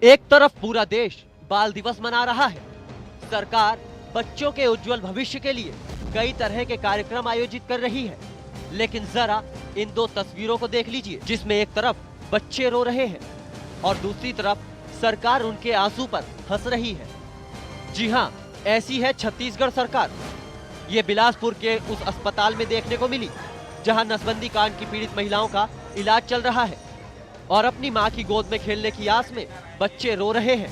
एक तरफ पूरा देश बाल दिवस मना रहा है, सरकार बच्चों के उज्जवल भविष्य के लिए कई तरह के कार्यक्रम आयोजित कर रही है, लेकिन जरा इन दो तस्वीरों को देख लीजिए, जिसमें एक तरफ बच्चे रो रहे हैं और दूसरी तरफ सरकार उनके आंसू पर हंस रही है। जी हाँ, ऐसी है छत्तीसगढ़ सरकार। ये बिलासपुर के उस अस्पताल में देखने को मिली जहां नसबंदी कांड की पीड़ित महिलाओं का इलाज चल रहा है और अपनी मां की गोद में खेलने की आस में बच्चे रो रहे हैं।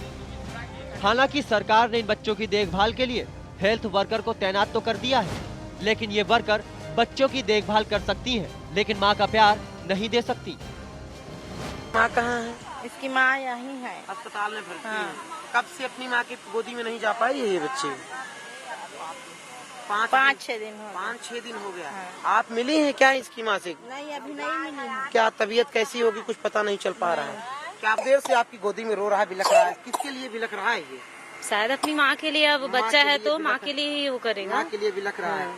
हालांकि सरकार ने इन बच्चों की देखभाल के लिए हेल्थ वर्कर को तैनात तो कर दिया है, लेकिन ये वर्कर बच्चों की देखभाल कर सकती हैं, लेकिन मां का प्यार नहीं दे सकती। माँ कहाँ है? इसकी माँ यहीं है, अस्पताल में भर्ती हाँ। है। कब से अपनी माँ की गोदी में नहीं जा पाई है ये बच्चे? 5-6 दिन हो गए। 5-6 दिन हो गया। हाँ। आप मिली हैं क्या इसकी माँ से? नहीं, अभी नहीं मिली है। क्या तबीयत कैसी होगी कुछ पता नहीं चल पा रहा है? क्या देर से आपकी गोदी में रो रहा है, बिलख रहा है? किसके लिए बिलख रहा है ये? शायद अपनी माँ के लिए। अब बच्चा है तो माँ के लिए ही वो करेगा। माँ के लिए बिलख रहा है।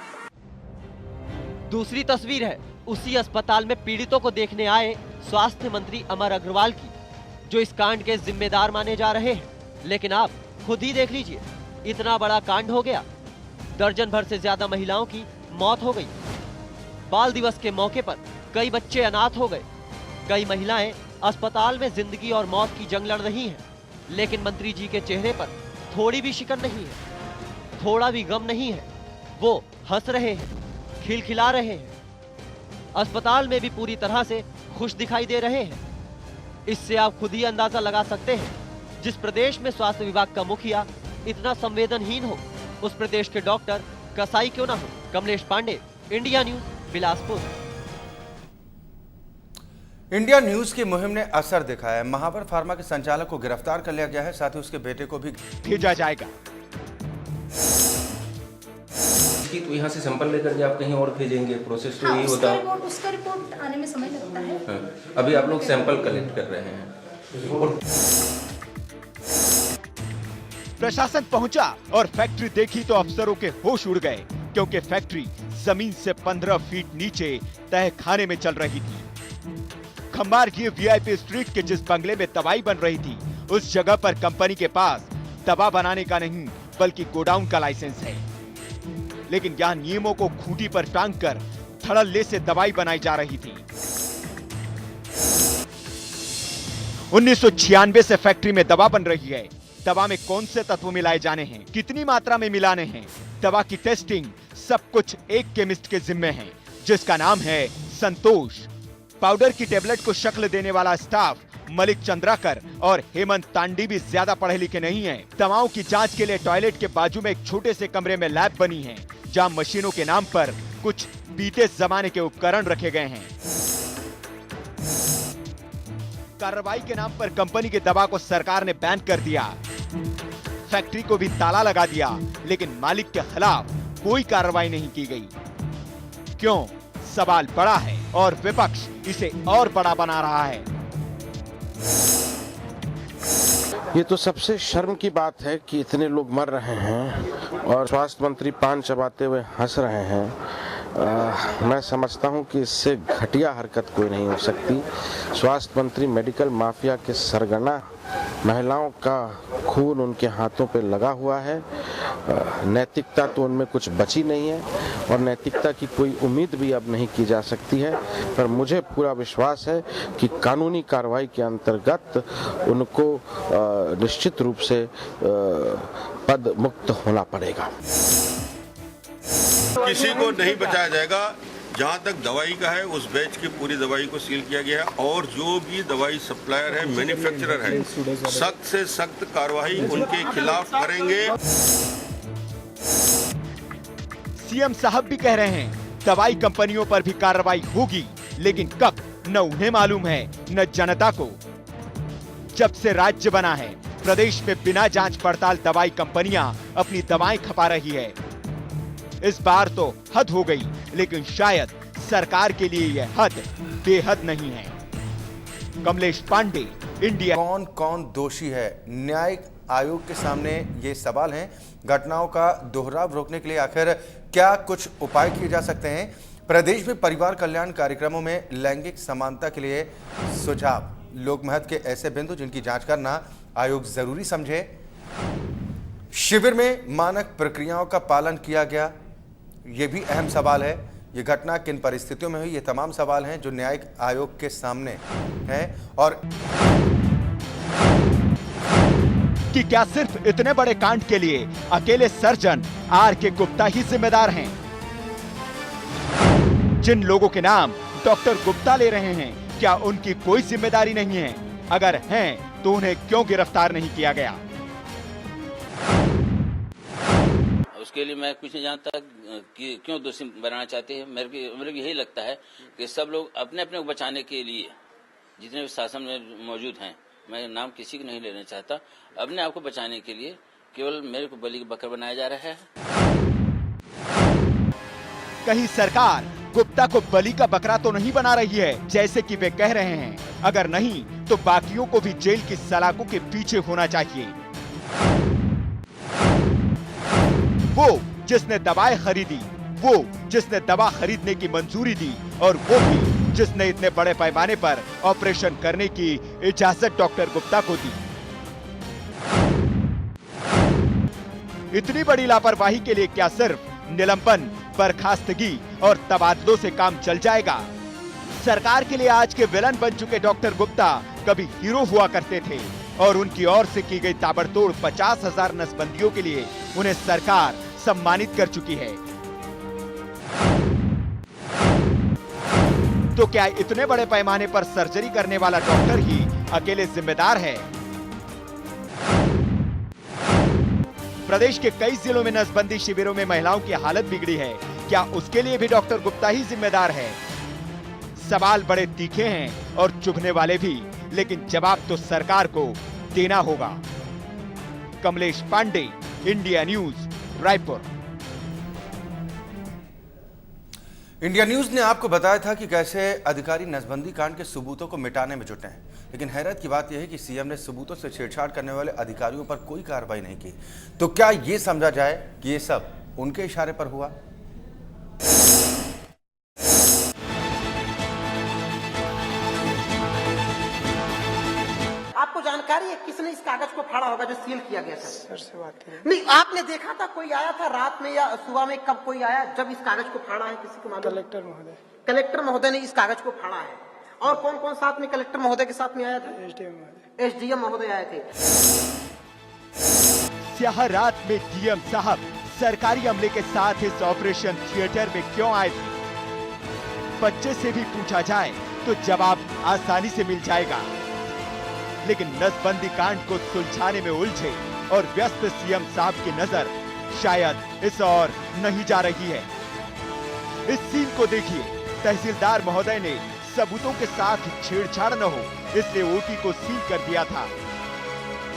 दूसरी तस्वीर है उसी अस्पताल में पीड़ितों को देखने आए स्वास्थ्य मंत्री अमर अग्रवाल की, जो इस कांड के जिम्मेदार माने जा रहे हैं। लेकिन आप खुद ही देख लीजिए, इतना बड़ा कांड हो गया, दर्जन भर से ज्यादा महिलाओं की मौत हो गई। बाल दिवस के मौके पर कई बच्चे अनाथ हो गए, कई महिलाएं अस्पताल में जिंदगी और मौत की जंग लड़ रही हैं, लेकिन मंत्री जी के चेहरे पर थोड़ी भी शिकन नहीं है, थोड़ा भी गम नहीं है। वो हंस रहे हैं, खिलखिला रहे हैं, अस्पताल में भी पूरी तरह से खुश दिखाई दे रहे हैं। इससे आप खुद ही अंदाजा लगा सकते हैं, जिस प्रदेश में स्वास्थ्य विभाग का मुखिया इतना संवेदनहीन हो, उस प्रदेश के डॉक्टर कसाई क्यों ना हो। Kamlesh Pandey, India news, Bilaspur. India news की मुहिम ने असर दिखाया है। महावर फार्मा के संचालक को गिरफ्तार कर लिया गया है, साथ ही उसके बेटे को भी भेजा जाएगा। तो यहाँ से सैंपल लेकर के आप कहीं और भेजेंगे, प्रोसेस तो यही होता है। उसका रिपोर्ट आने में समय लगता है। हाँ, अभी आप लोग सैंपल कलेक्ट कर रहे हैं। प्रशासन पहुंचा और फैक्ट्री देखी तो अफसरों के होश उड़ गए, क्योंकि फैक्ट्री जमीन से 15 फीट नीचे तह खाने में चल रही थी। खम्बार की वीआईपी स्ट्रीट के जिस बंगले में दवाई बन रही थी, उस जगह पर कंपनी के पास दवा बनाने का नहीं बल्कि गोडाउन का लाइसेंस है। लेकिन यहाँ नियमों को खूंटी पर टांग कर धड़ल्ले से दवाई बनाई जा रही थी। 1996 से फैक्ट्री में दवा बन रही है। दवा में कौन से तत्व मिलाए जाने हैं, कितनी मात्रा में मिलाने हैं, दवा की टेस्टिंग, सब कुछ एक केमिस्ट के जिम्मे है, जिसका नाम है संतोष। पाउडर की टेबलेट को शक्ल देने वाला स्टाफ मलिक चंद्राकर और हेमंत तांडी भी ज्यादा पढ़े लिखे नहीं हैं। दवाओं की जांच के लिए टॉयलेट के बाजू में एक छोटे से कमरे में लैब बनी है, जहां मशीनों के नाम पर कुछ बीते जमाने के उपकरण रखे गए हैं। कार्रवाई के नाम पर कंपनी की दवा को सरकार ने बैन कर दिया, फैक्ट्री को भी ताला लगा दिया, लेकिन मालिक के खिलाफ कोई कार्रवाई नहीं की गई। क्यों? सवाल बड़ा है और विपक्ष इसे और बड़ा बना रहा है। ये तो सबसे शर्म की बात है कि इतने लोग मर रहे हैं और स्वास्थ्य मंत्री पान चबाते हुए हंस रहे हैं। मैं समझता हूं कि इससे घटिया हरकत कोई नहीं हो सकती। स्वास्थ्य मंत्री मेडिकल माफिया के सरगना, महिलाओं का खून उनके हाथों पे लगा हुआ है। नैतिकता तो उनमें कुछ बची नहीं है और नैतिकता की कोई उम्मीद भी अब नहीं की जा सकती है। पर मुझे पूरा विश्वास है कि कानूनी कार्रवाई के अंतर्गत उनको निश्चित रूप से पद मुक्त होना पड़ेगा। किसी को नहीं बचाया जाएगा। जहां तक दवाई का है, उस बैच की पूरी दवाई को सील किया गया है और जो भी दवाई सप्लायर है, मैन्युफैक्चरर है, सख्त से सख्त कार्रवाई उनके खिलाफ करेंगे। सीएम साहब भी कह रहे हैं दवाई कंपनियों पर भी कार्रवाई होगी, लेकिन कब, न उन्हें मालूम है न जनता को। जब से राज्य बना है, प्रदेश में बिना जांच पड़ताल दवाई कंपनियां अपनी दवाएं खपा रही है। इस बार तो हद हो गई, लेकिन शायद सरकार के लिए यह हद बेहद नहीं है। कमलेश पांडे, इंडिया। कौन कौन दोषी है? न्यायिक आयोग के सामने ये सवाल हैं। घटनाओं का दोहराव रोकने के लिए आखिर क्या कुछ उपाय किए जा सकते हैं? प्रदेश में परिवार कल्याण कार्यक्रमों में लैंगिक समानता के लिए सुझाव लोक महत्व के ऐसे बिंदु जिनकी जांच करना आयोग जरूरी समझे। शिविर में मानक प्रक्रियाओं का पालन किया गया, ये भी अहम सवाल है। ये घटना किन परिस्थितियों में हुई, ये तमाम सवाल हैं जो न्यायिक आयोग के सामने हैं। और कि क्या सिर्फ इतने बड़े कांड के लिए अकेले सर्जन R.K. गुप्ता ही जिम्मेदार हैं? जिन लोगों के नाम डॉक्टर गुप्ता ले रहे हैं, क्या उनकी कोई जिम्मेदारी नहीं है? अगर हैं, तो उन्हें क्यों गिरफ्तार नहीं किया गया? उसके लिए मैं कुछ नहीं जानता कि क्यों दोषी बनाना चाहते हैं। मेरे को यही लगता है कि सब लोग अपने अपने को बचाने के लिए, जितने भी शासन में मौजूद हैं, मैं नाम किसी को नहीं लेना चाहता, अपने आप को बचाने के लिए केवल मेरे को बलि बकर बनाया जा रहा है। कहीं सरकार गुप्ता को बलि का बकरा तो नहीं बना रही है, जैसे कि वे कह रहे हैं? अगर नहीं, तो बाकियों को भी जेल की सलाखों के पीछे होना चाहिए। वो जिसने दवाएं खरीदी, वो जिसने दवा खरीदने की मंजूरी दी, और वो भी जिसने इतने बड़े पैमाने पर ऑपरेशन करने की इजाजत डॉक्टर गुप्ता को दी। इतनी बड़ी लापरवाही के लिए क्या सिर्फ निलंबन, बर्खास्तगी और तबादलों से काम चल जाएगा? सरकार के लिए आज के विलन बन चुके डॉक्टर गुप्ता कभी हीरो हुआ करते थे, और उनकी ओर से की गई ताबड़तोड़ 50,000 नसबंदियों के लिए उन्हें सरकार सम्मानित कर चुकी है। तो क्या इतने बड़े पैमाने पर सर्जरी करने वाला डॉक्टर ही अकेले जिम्मेदार है? प्रदेश के कई जिलों में नसबंदी शिविरों में महिलाओं की हालत बिगड़ी है, क्या उसके लिए भी डॉक्टर गुप्ता ही जिम्मेदार है? सवाल बड़े तीखे हैं और चुभने वाले भी, लेकिन जवाब तो सरकार को देना होगा। Kamlesh Pandey, India news, Raipur. India news ने आपको बताया था कि कैसे अधिकारी नसबंदी कांड के सबूतों को मिटाने में जुटे हैं, लेकिन हैरत की बात यह है कि सीएम ने सबूतों से छेड़छाड़ करने वाले अधिकारियों पर कोई कार्रवाई नहीं की। तो क्या यह समझा जाए कि यह सब उनके इशारे पर हुआ? आपको जानकारी है किसने इस कागज को फाड़ा होगा जो सील किया गया था? सर से बात करें। नहीं, आपने देखा था कोई आया था रात में या सुबह में? कब कोई आया जब इस कागज को फाड़ा है? किसी को मालूम? कलेक्टर महोदय। कलेक्टर महोदय ने इस कागज को फाड़ा है। और कौन कौन साथ में कलेक्टर महोदय के साथ में आया था? एसडीएम महोदय आए थे। स्याह रात में डीएम साहब सरकारी अमले के साथ इस ऑपरेशन थिएटर में क्यों आए थे? बच्चे से भी पूछा जाए तो जवाब आसानी से मिल जाएगा, लेकिन नसबंदी कांड को सुलझाने में उलझे और व्यस्त सीएम साहब की नजर शायद इस ओर नहीं जा रही है। इस सीन को देखिए, तहसीलदार महोदय ने सबूतों के साथ छेड़छाड़ न हो इसलिए ओटी को सील कर दिया था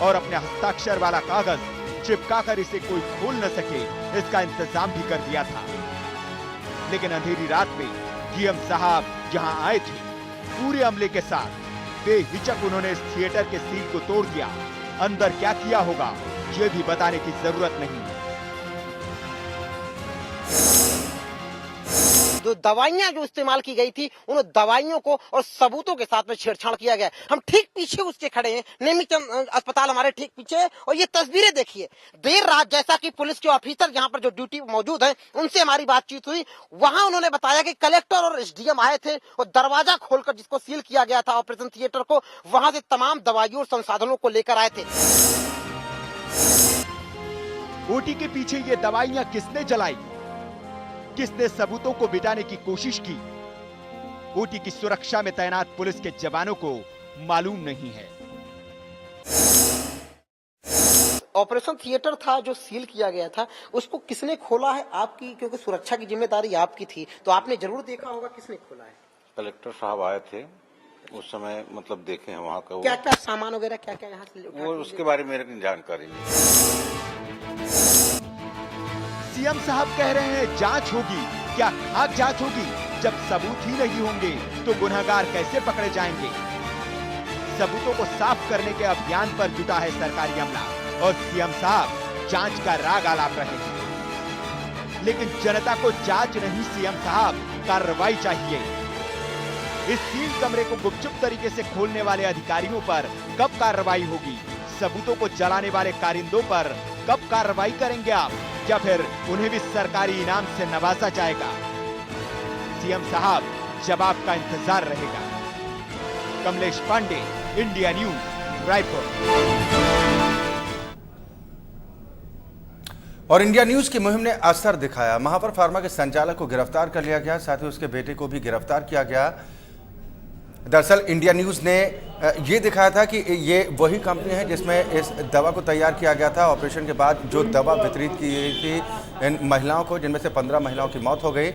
और अपने हस्ताक्षर वाला कागज चिपकाकर इसे कोई खोल न सके इसका इंतजाम भी कर दिया था। लेकिन अंधेरी रात में डीएम साहब जहां आए थे, पूरे अमले के साथ बेहिचक उन्होंने इस थिएटर के सील को तोड़ दिया। अंदर क्या किया होगा ये भी बताने की जरूरत नहीं। जो दवाइयां जो इस्तेमाल की गई थी, उन दवाइयों को और सबूतों के साथ में छेड़छाड़ किया गया। हम ठीक पीछे उसके खड़े हैं, नेमीचंद अस्पताल हमारे ठीक पीछे, और ये तस्वीरें देखिए। देर रात जैसा कि पुलिस के ऑफिसर यहाँ पर जो ड्यूटी मौजूद है उनसे हमारी बातचीत हुई, वहां उन्होंने बताया कि कलेक्टर और एसडीएम आए थे और दरवाजा खोलकर जिसको सील किया गया था ऑपरेशन थिएटर को, वहां से तमाम दवाइयों और संसाधनों को लेकर आए थे। ओटी के पीछे ये दवाइयां किसने जलाई? किसने सबूतों को मिटाने की कोशिश की? ओटी की सुरक्षा में तैनात पुलिस के जवानों को मालूम नहीं है। ऑपरेशन थिएटर था जो सील किया गया था, उसको किसने खोला है? आपकी, क्योंकि सुरक्षा की जिम्मेदारी आपकी थी, तो आपने जरूर देखा होगा किसने खोला है। कलेक्टर साहब आए थे उस समय, मतलब देखे हैं वहाँ का क्या क्या सामान वगैरह क्या क्या यहाँ से वो उसके बारे में मेरे को जानकारी नहीं। सीएम साहब कह रहे हैं जांच होगी, क्या खाक जांच होगी? जब सबूत ही नहीं होंगे तो गुनहगार कैसे पकड़े जाएंगे? सबूतों को साफ करने के अभियान पर जुटा है सरकारी अमला और सीएम साहब जांच का राग आलाप रहे हैं। लेकिन जनता को जांच नहीं सीएम साहब, कार्रवाई चाहिए। इस सील कमरे को गुपचुप तरीके से खोलने वाले अधिकारियों पर कब कार्रवाई होगी? सबूतों को जलाने वाले कारिंदों पर कब कार्रवाई करेंगे आप? या फिर उन्हें भी सरकारी इनाम से नवाजा जाएगा? सीएम साहब, जवाब का इंतजार रहेगा। Kamlesh Pandey, India news, Raipur. और इंडिया न्यूज की मुहिम ने असर दिखाया। महापर फार्मा के संचालक को गिरफ्तार कर लिया गया, साथ ही उसके बेटे को भी गिरफ्तार किया गया। दरअसल इंडिया न्यूज ने ये दिखाया था कि ये वही कंपनी है जिसमें इस दवा को तैयार किया गया था। ऑपरेशन के बाद जो दवा वितरित की गई थी इन महिलाओं को, जिनमें से 15 महिलाओं की मौत हो गई।